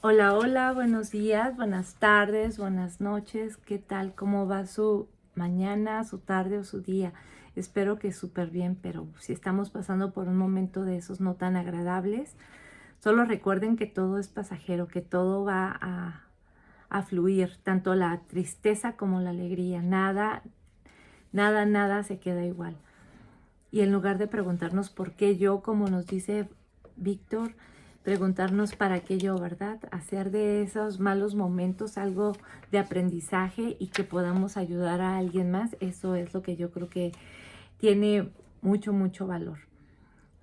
Hola, hola, buenos días, buenas tardes, buenas noches. ¿Qué tal? ¿Cómo va su mañana, su tarde o su día? Espero que súper bien, pero si estamos pasando por un momento de esos no tan agradables, solo recuerden que todo es pasajero, que todo va a fluir, tanto la tristeza como la alegría. Nada se queda igual. Y en lugar de preguntarnos por qué yo, como nos dice Víctor, preguntarnos para qué yo, ¿verdad? Hacer de esos malos momentos algo de aprendizaje y que podamos ayudar a alguien más, eso es lo que yo creo que tiene mucho valor.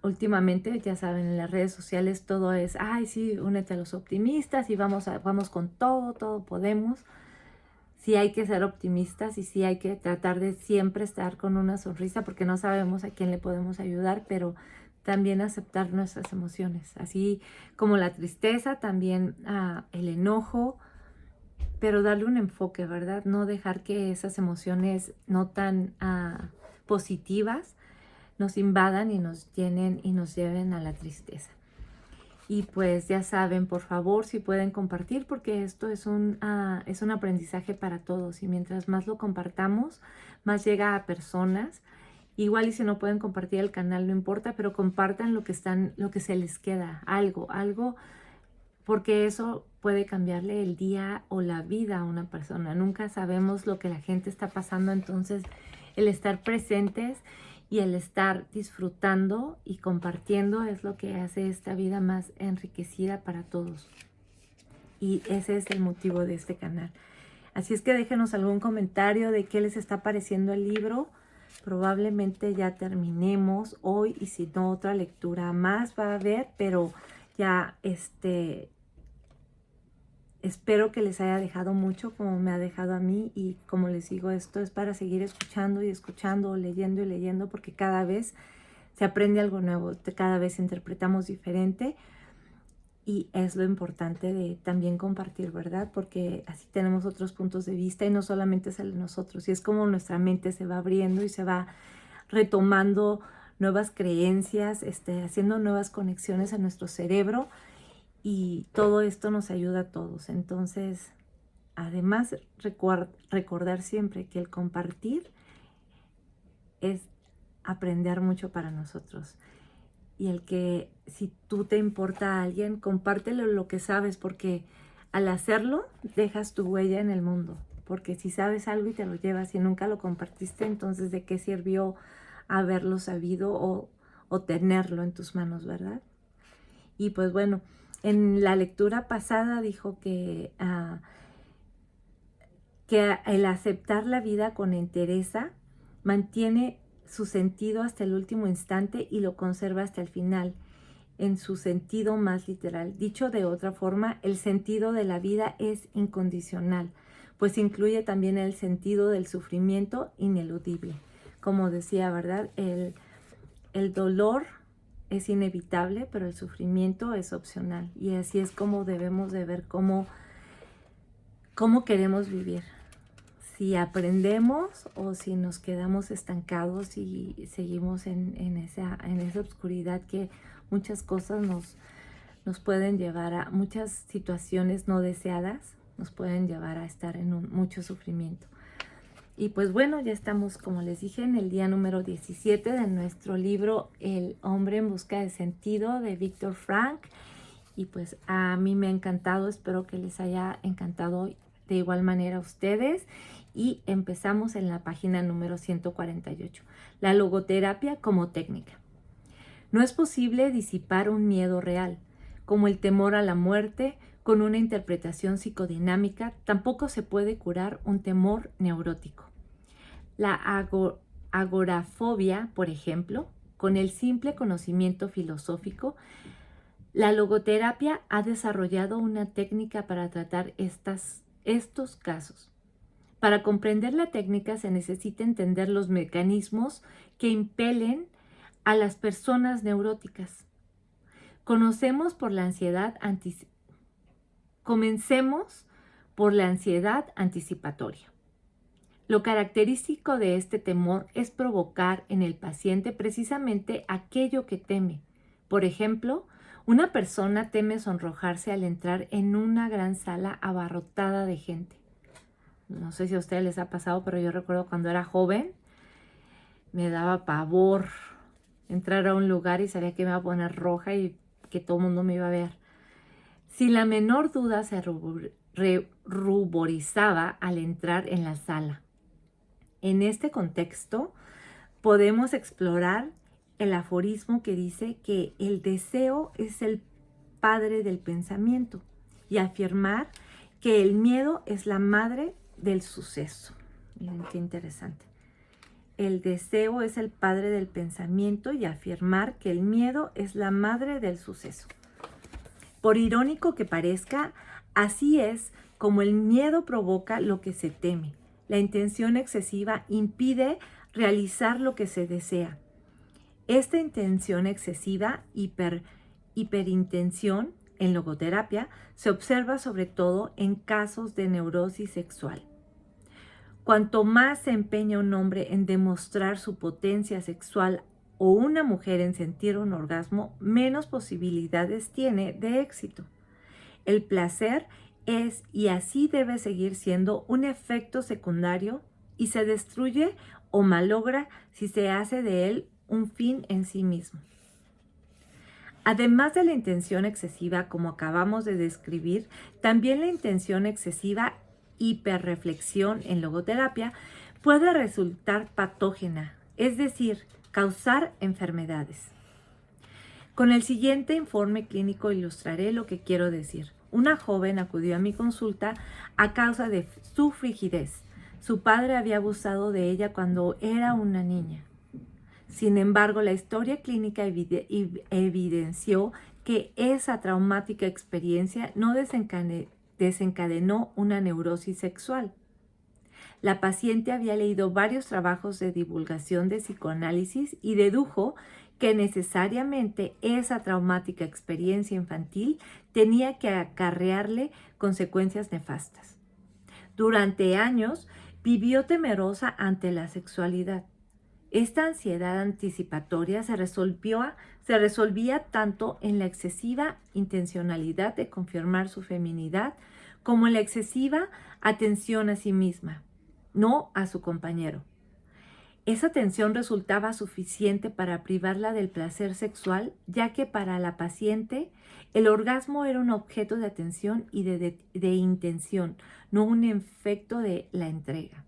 Últimamente, ya saben, en las redes sociales todo es, ay, sí, únete a los optimistas y vamos con todo podemos. Sí hay que ser optimistas y sí hay que tratar de siempre estar con una sonrisa porque no sabemos a quién le podemos ayudar, pero también aceptar nuestras emociones, así como la tristeza, también el enojo, pero darle un enfoque, ¿verdad? No dejar que esas emociones no tan positivas nos invadan y nos llenen y nos lleven a la tristeza. Y pues ya saben, por favor, si pueden compartir, porque esto es un aprendizaje para todos y mientras más lo compartamos, más llega a personas. Igual y si no pueden compartir el canal, no importa, pero compartan lo que se les queda, algo, porque eso puede cambiarle el día o la vida a una persona. Nunca sabemos lo que la gente está pasando, entonces el estar presentes y el estar disfrutando y compartiendo es lo que hace esta vida más enriquecida para todos. Y ese es el motivo de este canal. Así es que déjenos algún comentario de qué les está pareciendo el libro. Probablemente ya terminemos hoy y si no otra lectura más va a haber, pero ya espero que les haya dejado mucho como me ha dejado a mí y como les digo, esto es para seguir escuchando y escuchando, leyendo y leyendo porque cada vez se aprende algo nuevo, cada vez interpretamos diferente y es lo importante de también compartir, ¿verdad? Porque así tenemos otros puntos de vista y no solamente es el de nosotros y es como nuestra mente se va abriendo y se va retomando nuevas creencias, haciendo nuevas conexiones en nuestro cerebro y todo esto nos ayuda a todos. Entonces, además, recordar siempre que el compartir es aprender mucho para nosotros. Y el que si tú te importa a alguien, compártelo lo que sabes, porque al hacerlo dejas tu huella en el mundo. Porque si sabes algo y te lo llevas y nunca lo compartiste, entonces ¿de qué sirvió haberlo sabido o tenerlo en tus manos, verdad? Y pues bueno, en la lectura pasada dijo que el aceptar la vida con entereza mantiene su sentido hasta el último instante y lo conserva hasta el final, en su sentido más literal. Dicho de otra forma, el sentido de la vida es incondicional, pues incluye también el sentido del sufrimiento ineludible. Como decía, ¿verdad? El dolor es inevitable, pero el sufrimiento es opcional. Y así es como debemos de ver cómo queremos vivir. Si aprendemos o si nos quedamos estancados y seguimos en esa oscuridad que muchas cosas nos pueden llevar a, muchas situaciones no deseadas nos pueden llevar a estar en mucho sufrimiento. Y pues bueno, ya estamos, como les dije, en el día número 17 de nuestro libro El hombre en busca de sentido de Viktor Frankl. Y pues a mí me ha encantado, espero que les haya encantado de igual manera a ustedes. Y empezamos en la página número 148, la logoterapia como técnica. No es posible disipar un miedo real, como el temor a la muerte, con una interpretación psicodinámica. Tampoco se puede curar un temor neurótico. La agorafobia, por ejemplo, con el simple conocimiento filosófico, la logoterapia ha desarrollado una técnica para tratar estos casos. Para comprender la técnica se necesita entender los mecanismos que impelen a las personas neuróticas. Conocemos por la ansiedad Comencemos por la ansiedad anticipatoria. Lo característico de este temor es provocar en el paciente precisamente aquello que teme. Por ejemplo, Una persona teme sonrojarse al entrar en una gran sala abarrotada de gente. No sé si a ustedes les ha pasado, pero yo recuerdo cuando era joven, me daba pavor entrar a un lugar y sabía que me iba a poner roja y que todo el mundo me iba a ver. Sin la menor duda se ruborizaba al entrar en la sala. En este contexto, podemos explorar el aforismo que dice que el deseo es el padre del pensamiento y afirmar que el miedo es la madre del suceso. Miren qué interesante. El deseo es el padre del pensamiento y afirmar que el miedo es la madre del suceso. Por irónico que parezca, así es como el miedo provoca lo que se teme. La intención excesiva impide realizar lo que se desea. Esta intención excesiva, hiperintención, en logoterapia, se observa sobre todo en casos de neurosis sexual. Cuanto más se empeña un hombre en demostrar su potencia sexual o una mujer en sentir un orgasmo, menos posibilidades tiene de éxito. El placer es y así debe seguir siendo un efecto secundario y se destruye o malogra si se hace de él un fin en sí mismo. Además de la intención excesiva, como acabamos de describir, también la intención excesiva hiperreflexión en logoterapia puede resultar patógena, es decir, causar enfermedades. Con el siguiente informe clínico ilustraré lo que quiero decir. Una joven acudió a mi consulta a causa de su frigidez. Su padre había abusado de ella cuando era una niña. Sin embargo, la historia clínica evidenció que esa traumática experiencia no desencadenó una neurosis sexual. La paciente había leído varios trabajos de divulgación de psicoanálisis y dedujo que necesariamente esa traumática experiencia infantil tenía que acarrearle consecuencias nefastas. Durante años vivió temerosa ante la sexualidad. Esta ansiedad anticipatoria se resolvía tanto en la excesiva intencionalidad de confirmar su feminidad como en la excesiva atención a sí misma, no a su compañero. Esa atención resultaba suficiente para privarla del placer sexual, ya que para la paciente el orgasmo era un objeto de atención y de intención, no un efecto de la entrega.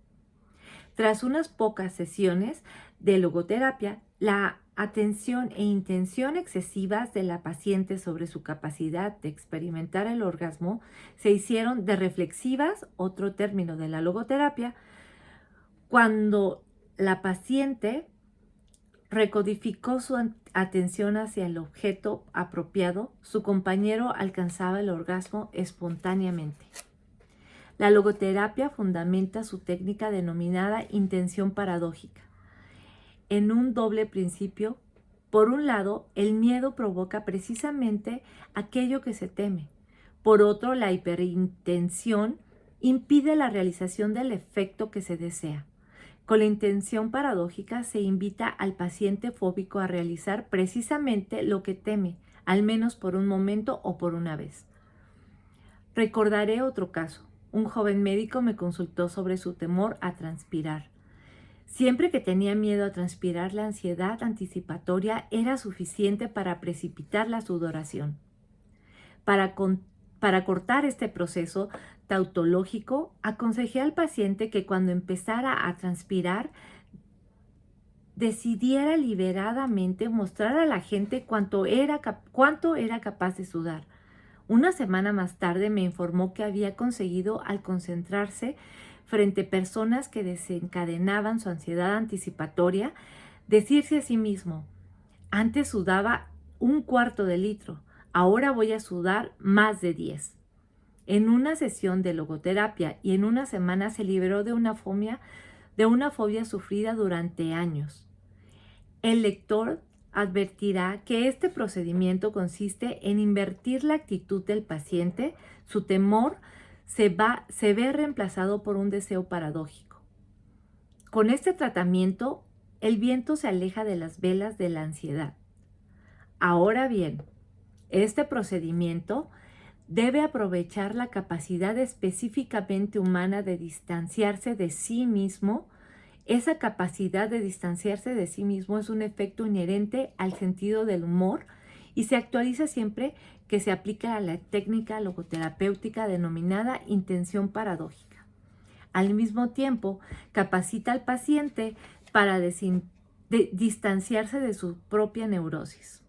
Tras unas pocas sesiones de logoterapia, la atención e intención excesivas de la paciente sobre su capacidad de experimentar el orgasmo se hicieron de reflexivas, otro término de la logoterapia, cuando la paciente recodificó su atención hacia el objeto apropiado, su compañero alcanzaba el orgasmo espontáneamente. La logoterapia fundamenta su técnica denominada intención paradójica en un doble principio. Por un lado, el miedo provoca precisamente aquello que se teme. Por otro, la hiperintención impide la realización del efecto que se desea. Con la intención paradójica se invita al paciente fóbico a realizar precisamente lo que teme, al menos por un momento o por una vez. Recordaré otro caso. Un joven médico me consultó sobre su temor a transpirar. Siempre que tenía miedo a transpirar, la ansiedad anticipatoria era suficiente para precipitar la sudoración. Para cortar este proceso tautológico, aconsejé al paciente que cuando empezara a transpirar, decidiera liberadamente mostrar a la gente cuánto era capaz de sudar. Una semana más tarde me informó que había conseguido, al concentrarse frente a personas que desencadenaban su ansiedad anticipatoria, decirse a sí mismo: antes sudaba 1/4 de litro, ahora voy a sudar más de 10. En una sesión de logoterapia y en una semana se liberó de una fobia sufrida durante años. El lector advertirá que este procedimiento consiste en invertir la actitud del paciente. Su temor se ve reemplazado por un deseo paradójico. Con este tratamiento, el viento se aleja de las velas de la ansiedad. Ahora bien, Este procedimiento debe aprovechar la capacidad específicamente humana de distanciarse de sí mismo. Esa capacidad de distanciarse de sí mismo es un efecto inherente al sentido del humor y se actualiza siempre que se aplica a la técnica logoterapéutica denominada intención paradójica. Al mismo tiempo, capacita al paciente para distanciarse de su propia neurosis.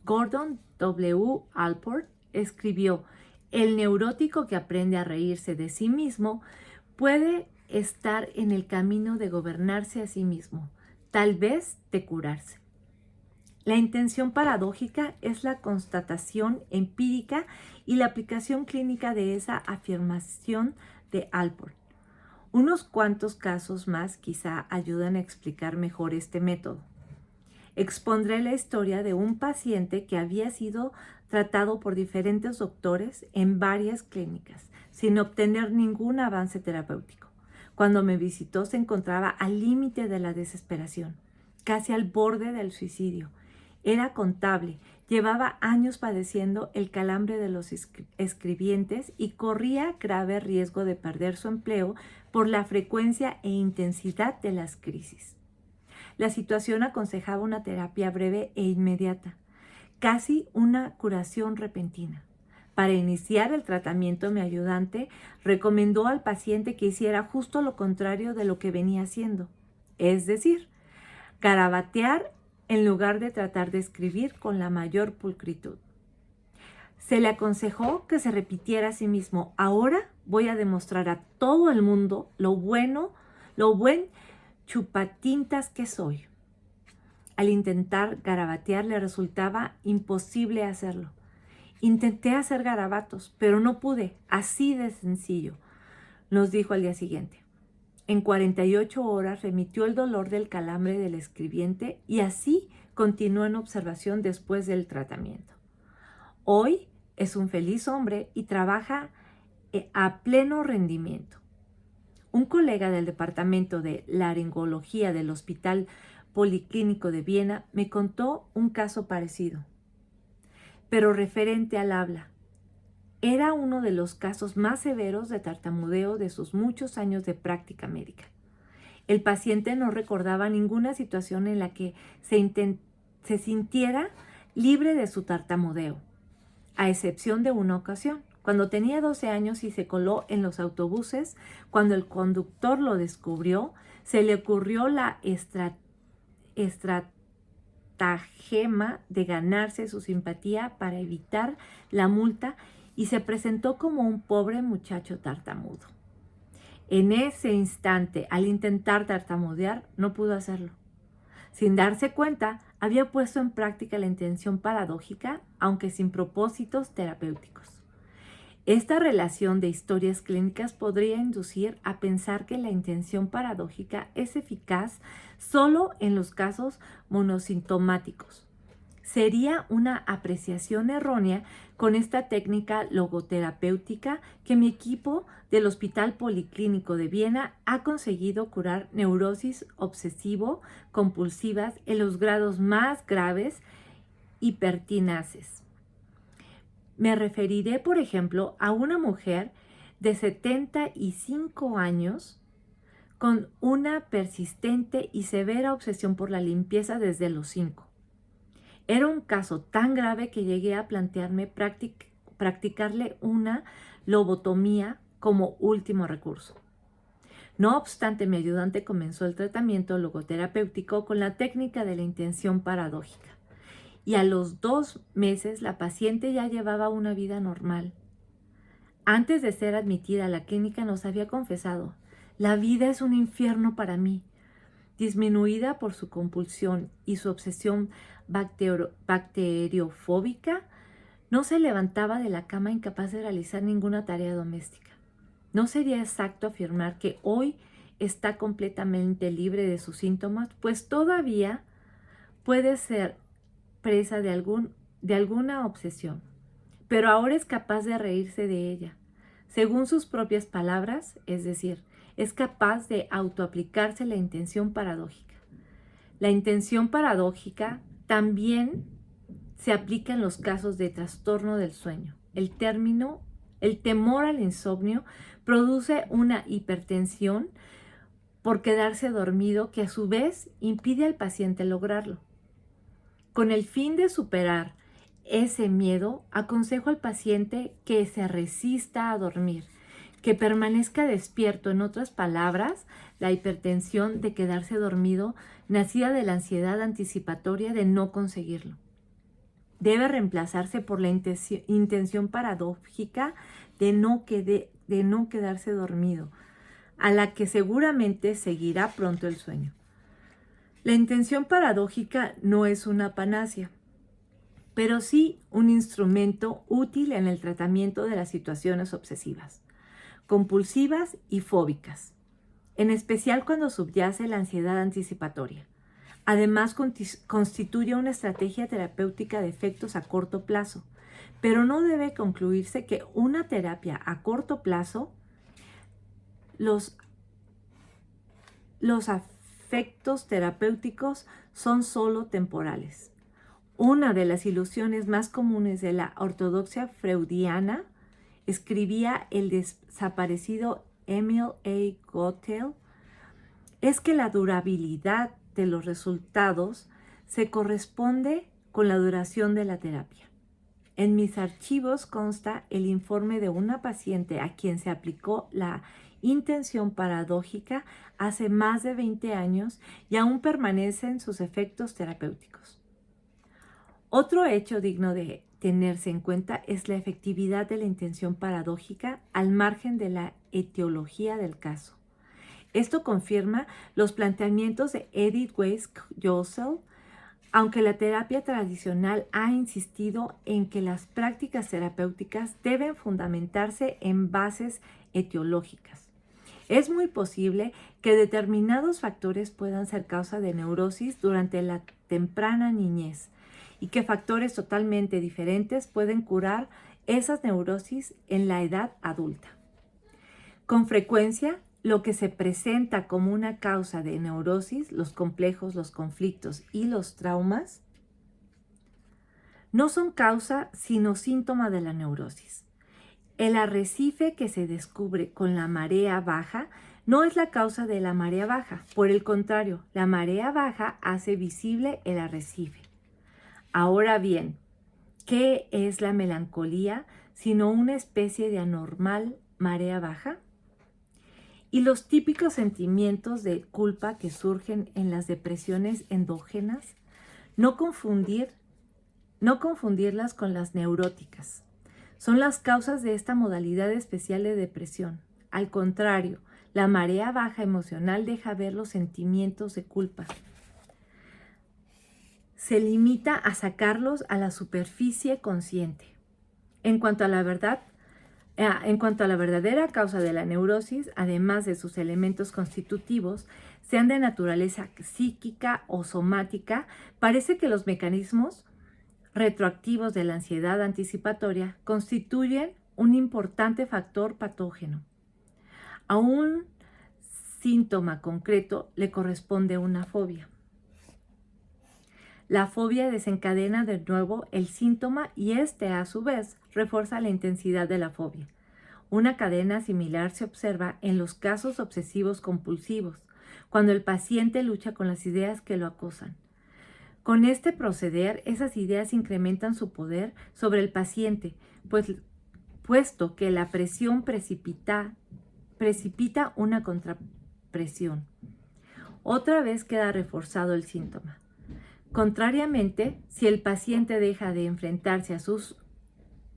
Gordon W. Allport escribió: el neurótico que aprende a reírse de sí mismo puede estar en el camino de gobernarse a sí mismo, tal vez de curarse. La intención paradójica es la constatación empírica y la aplicación clínica de esa afirmación de Allport. Unos cuantos casos más quizá ayudan a explicar mejor este método. Expondré la historia de un paciente que había sido tratado por diferentes doctores en varias clínicas, sin obtener ningún avance terapéutico. Cuando me visitó se encontraba al límite de la desesperación, casi al borde del suicidio. Era contable, llevaba años padeciendo el calambre de los escribientes y corría grave riesgo de perder su empleo por la frecuencia e intensidad de las crisis. La situación aconsejaba una terapia breve e inmediata, casi una curación repentina. Para iniciar el tratamiento, mi ayudante recomendó al paciente que hiciera justo lo contrario de lo que venía haciendo, es decir, garabatear en lugar de tratar de escribir con la mayor pulcritud. Se le aconsejó que se repitiera a sí mismo: ahora voy a demostrar a todo el mundo lo buen chupatintas que soy. Al intentar garabatear le resultaba imposible hacerlo. Intenté hacer garabatos, pero no pude, así de sencillo, nos dijo al día siguiente. En 48 horas remitió el dolor del calambre del escribiente y así continuó en observación después del tratamiento. Hoy es un feliz hombre y trabaja a pleno rendimiento. Un colega del departamento de laringología del Hospital Policlínico de Viena me contó un caso parecido, pero referente al habla. Era uno de los casos más severos de tartamudeo de sus muchos años de práctica médica. El paciente no recordaba ninguna situación en la que se sintiera libre de su tartamudeo, a excepción de una ocasión, cuando tenía 12 años y se coló en los autobuses. Cuando el conductor lo descubrió, se le ocurrió la estratagema de ganarse su simpatía para evitar la multa y se presentó como un pobre muchacho tartamudo. En ese instante, al intentar tartamudear, no pudo hacerlo. Sin darse cuenta, había puesto en práctica la intención paradójica, aunque sin propósitos terapéuticos. Esta relación de historias clínicas podría inducir a pensar que la intención paradójica es eficaz solo en los casos monosintomáticos. Sería una apreciación errónea con esta técnica logoterapéutica que mi equipo del Hospital Policlínico de Viena ha conseguido curar neurosis obsesivo-compulsivas en los grados más graves y pertinaces. Me referiré, por ejemplo, a una mujer de 75 años con una persistente y severa obsesión por la limpieza desde los 5. Era un caso tan grave que llegué a plantearme practicarle una lobotomía como último recurso. No obstante, mi ayudante comenzó el tratamiento logoterapéutico con la técnica de la intención paradójica. Y a los 2 meses la paciente ya llevaba una vida normal. Antes de ser admitida a la clínica nos había confesado: la vida es un infierno para mí. Disminuida por su compulsión y su obsesión bacteriofóbica, no se levantaba de la cama incapaz de realizar ninguna tarea doméstica. No sería exacto afirmar que hoy está completamente libre de sus síntomas, pues todavía puede ser presa de alguna obsesión, pero ahora es capaz de reírse de ella. Según sus propias palabras, es decir, es capaz de autoaplicarse la intención paradójica. La intención paradójica también se aplica en los casos de trastorno del sueño. El temor al insomnio produce una hipertensión por quedarse dormido que a su vez impide al paciente lograrlo. Con el fin de superar ese miedo, aconsejo al paciente que se resista a dormir, que permanezca despierto. En otras palabras, la hipertensión de quedarse dormido nacida de la ansiedad anticipatoria de no conseguirlo. Debe reemplazarse por la intención paradójica de no quedarse dormido, a la que seguramente seguirá pronto el sueño. La intención paradójica no es una panacea, pero sí un instrumento útil en el tratamiento de las situaciones obsesivas, compulsivas y fóbicas, en especial cuando subyace la ansiedad anticipatoria. Además, constituye una estrategia terapéutica de efectos a corto plazo, pero no debe concluirse que una terapia a corto plazo los efectos terapéuticos son solo temporales. Una de las ilusiones más comunes de la ortodoxia freudiana, escribía el desaparecido Emil A. Gotthelf, es que la durabilidad de los resultados se corresponde con la duración de la terapia. En mis archivos consta el informe de una paciente a quien se aplicó la intención paradójica hace más de 20 años y aún permanecen sus efectos terapéuticos. Otro hecho digno de tenerse en cuenta es la efectividad de la intención paradójica al margen de la etiología del caso. Esto confirma los planteamientos de Edith Weiss Josel, aunque la terapia tradicional ha insistido en que las prácticas terapéuticas deben fundamentarse en bases etiológicas. Es muy posible que determinados factores puedan ser causa de neurosis durante la temprana niñez y que factores totalmente diferentes pueden curar esas neurosis en la edad adulta. Con frecuencia, lo que se presenta como una causa de neurosis, los complejos, los conflictos y los traumas, no son causa sino síntoma de la neurosis. El arrecife que se descubre con la marea baja no es la causa de la marea baja. Por el contrario, la marea baja hace visible el arrecife. Ahora bien, ¿qué es la melancolía sino una especie de anormal marea baja? Y los típicos sentimientos de culpa que surgen en las depresiones endógenas, no confundirlas con las neuróticas. Son las causas de esta modalidad especial de depresión. Al contrario, la marea baja emocional deja ver los sentimientos de culpa. Se limita a sacarlos a la superficie consciente. En cuanto a la verdadera causa de la neurosis, además de sus elementos constitutivos, sean de naturaleza psíquica o somática, parece que los mecanismos retroactivos de la ansiedad anticipatoria constituyen un importante factor patógeno. A un síntoma concreto le corresponde una fobia. La fobia desencadena de nuevo el síntoma y este, a su vez, refuerza la intensidad de la fobia. Una cadena similar se observa en los casos obsesivos compulsivos, cuando el paciente lucha con las ideas que lo acosan. Con este proceder, esas ideas incrementan su poder sobre el paciente, puesto que la presión precipita una contrapresión. Otra vez queda reforzado el síntoma. Contrariamente, si el paciente deja de enfrentarse a sus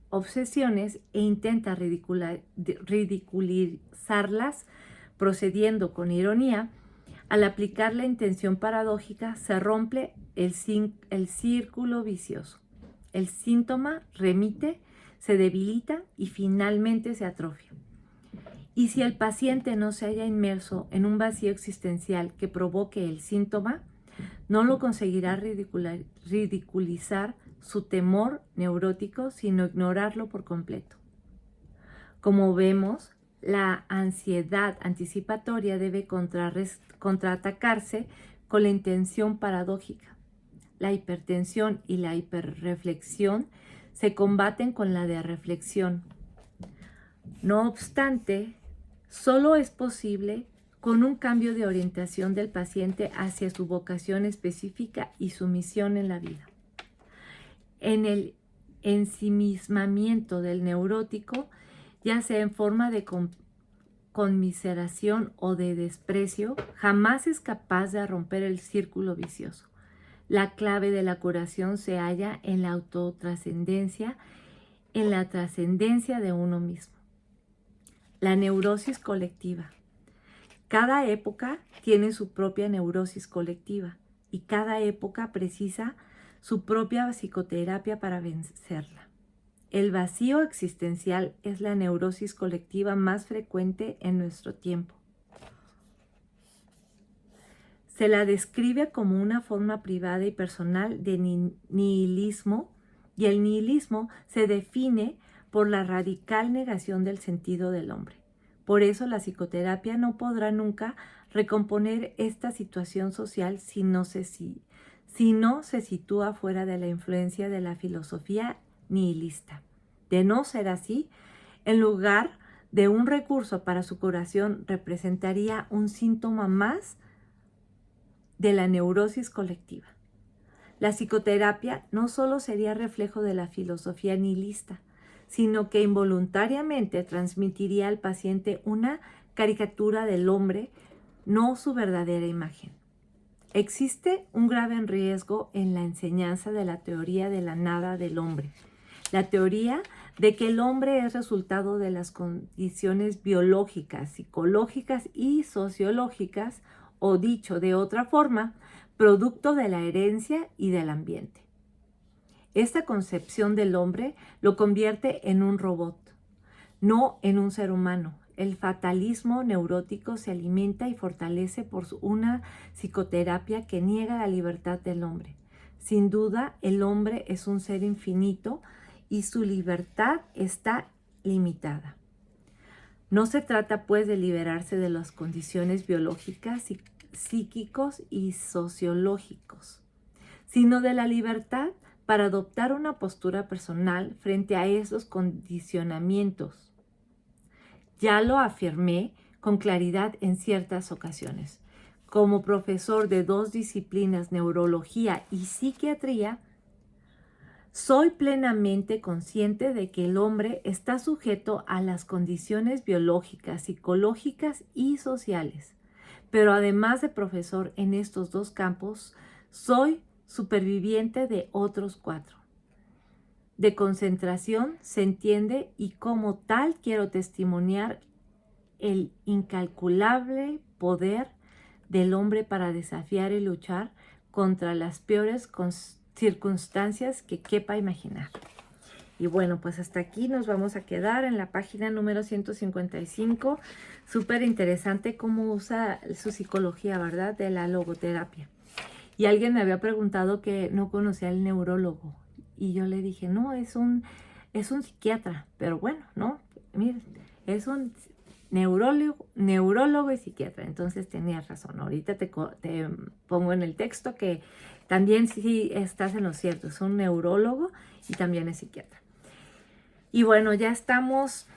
obsesiones e intenta ridiculizarlas, procediendo con ironía, al aplicar la intención paradójica se rompe el círculo vicioso. El síntoma remite, se debilita y finalmente se atrofia. Y si el paciente no se halla inmerso en un vacío existencial que provoque el síntoma, no lo conseguirá ridiculizar su temor neurótico, sino ignorarlo por completo. Como vemos, la ansiedad anticipatoria debe contraatacarse con la intención paradójica. la hipertensión y la hiperreflexión se combaten con la de reflexión. No obstante, solo es posible con un cambio de orientación del paciente hacia su vocación específica y su misión en la vida. En el ensimismamiento del neurótico, ya sea en forma de conmiseración o de desprecio, jamás es capaz de romper el círculo vicioso. La clave de la curación se halla en la autotrascendencia, en la trascendencia de uno mismo. La neurosis colectiva. Cada época tiene su propia neurosis colectiva y cada época precisa su propia psicoterapia para vencerla. El vacío existencial es la neurosis colectiva más frecuente en nuestro tiempo. Se la describe como una forma privada y personal de nihilismo, y el nihilismo se define por la radical negación del sentido del hombre. Por eso la psicoterapia no podrá nunca recomponer esta situación social si no se sitúa fuera de la influencia de la filosofía nihilista. De no ser así, en lugar de un recurso para su curación, representaría un síntoma más de la neurosis colectiva. La psicoterapia no solo sería reflejo de la filosofía nihilista, sino que involuntariamente transmitiría al paciente una caricatura del hombre, no su verdadera imagen. Existe un grave riesgo en la enseñanza de la teoría de la nada del hombre, la teoría de que el hombre es resultado de las condiciones biológicas, psicológicas y sociológicas, o dicho de otra forma, producto de la herencia y del ambiente. Esta concepción del hombre lo convierte en un robot, no en un ser humano. El fatalismo neurótico se alimenta y fortalece por una psicoterapia que niega la libertad del hombre. Sin duda, el hombre es un ser infinito y su libertad está limitada. No se trata, pues, de liberarse de las condiciones biológicas, psíquicos y sociológicos, sino de la libertad para adoptar una postura personal frente a esos condicionamientos. Ya lo afirmé con claridad en ciertas ocasiones. Como profesor de 2 disciplinas, neurología y psiquiatría, soy plenamente consciente de que el hombre está sujeto a las condiciones biológicas, psicológicas y sociales. Pero además de profesor en estos 2 campos, soy superviviente de otros 4. De concentración se entiende, y como tal quiero testimoniar el incalculable poder del hombre para desafiar y luchar contra las peores circunstancias que quepa imaginar. Y bueno, pues hasta aquí nos vamos a quedar en la página número 155. Súper interesante cómo usa su psicología, ¿verdad? De la logoterapia. Y alguien me había preguntado que no conocía al neurólogo. Y yo le dije, no, es un psiquiatra. Pero bueno, no, miren, es un neurólogo y psiquiatra. Entonces tenías razón. Ahorita te pongo en el texto que también sí estás en lo cierto. Es un neurólogo y también es psiquiatra. Y bueno, ya estamos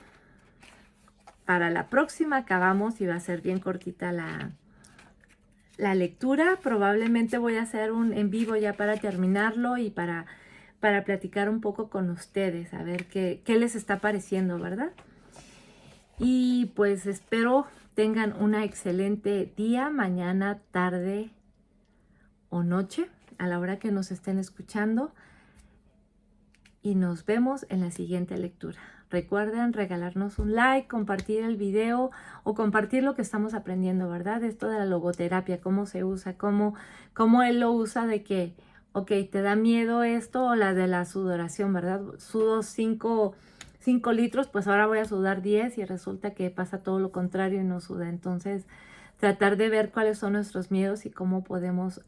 para la próxima. Acabamos y va a ser bien cortita la lectura. Probablemente voy a hacer un en vivo ya para terminarlo y para platicar un poco con ustedes, a ver qué les está pareciendo, ¿verdad? Y pues espero tengan un excelente día, mañana, tarde o noche, a la hora que nos estén escuchando. Y nos vemos en la siguiente lectura. Recuerden regalarnos un like, compartir el video o compartir lo que estamos aprendiendo, ¿verdad? Esto de la logoterapia, cómo se usa, cómo él lo usa de que, ok, te da miedo esto, o la de la sudoración, ¿verdad? Sudo 5 litros, pues ahora voy a sudar 10 y resulta que pasa todo lo contrario y no suda. Entonces, tratar de ver cuáles son nuestros miedos y cómo podemos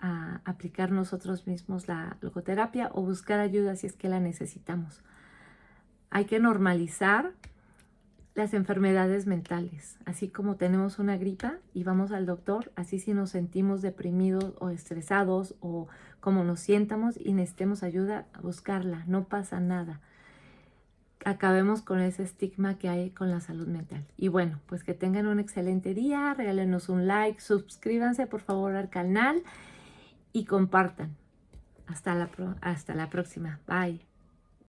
aplicar nosotros mismos la logoterapia o buscar ayuda si es que la necesitamos. Hay que normalizar las enfermedades mentales. Así como tenemos una gripa y vamos al doctor, así si nos sentimos deprimidos o estresados o como nos sientamos y necesitemos ayuda, a buscarla, no pasa nada. Acabemos con ese estigma que hay con la salud mental. Y bueno, pues que tengan un excelente día, regálenos un like, suscríbanse por favor al canal y compartan. Hasta la próxima. Bye.